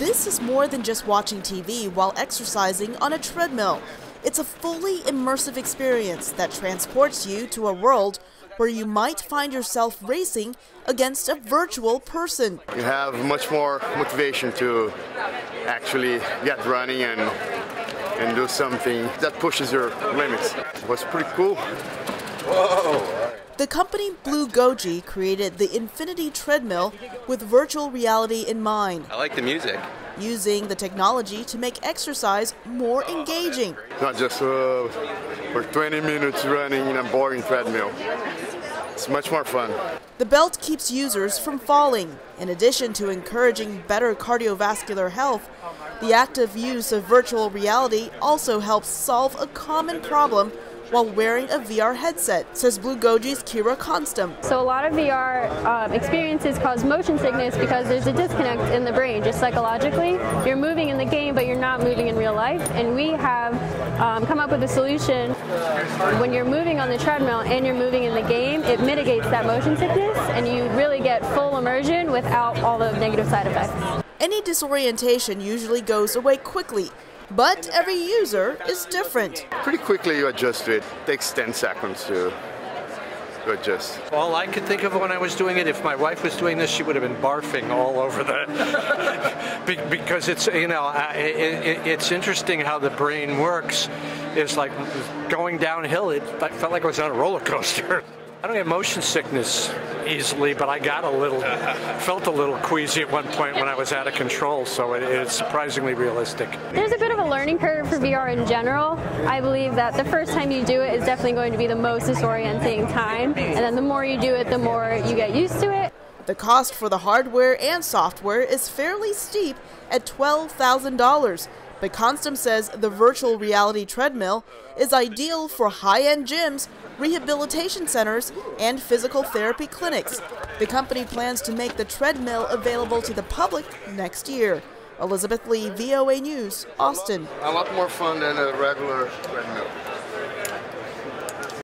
This is more than just watching TV while exercising on a treadmill. It's a fully immersive experience that transports you to a world where you might find yourself racing against a virtual person. You have much more motivation to actually get running and do something that pushes your limits. It was pretty cool. Whoa! The company Blue Goji created the Infinity Treadmill with virtual reality in mind. I like the music. Using the technology to make exercise more engaging. Not just for 20 minutes running in a boring treadmill. It's much more fun. The belt keeps users from falling. In addition to encouraging better cardiovascular health, the active use of virtual reality also helps solve a common problem while wearing a VR headset, says Blue Goji's Kira Constam. So a lot of VR experiences cause motion sickness because there's a disconnect in the brain, just psychologically. You're moving in the game, but you're not moving in real life. And we have come up with a solution. When you're moving on the treadmill and you're moving in the game, it mitigates that motion sickness, and you really get full immersion without all the negative side effects. Any disorientation usually goes away quickly, but every user is different. Pretty quickly you adjust to it. It takes 10 seconds to adjust. All I could think of when I was doing it, if my wife was doing this, she would have been barfing all over the... because it's, you know, it's interesting how the brain works. It's like going downhill. I felt like I was on a roller coaster. I don't get motion sickness easily, but I got felt a little queasy at one point when I was out of control, so it's surprisingly realistic. There's a bit of a learning curve for VR in general. I believe that the first time you do it is definitely going to be the most disorienting time, and then the more you do it, the more you get used to it. The cost for the hardware and software is fairly steep at $12,000. But Constam says the virtual reality treadmill is ideal for high-end gyms, rehabilitation centers, and physical therapy clinics. The company plans to make the treadmill available to the public next year. Elizabeth Lee, VOA News, Austin. A lot more fun than a regular treadmill.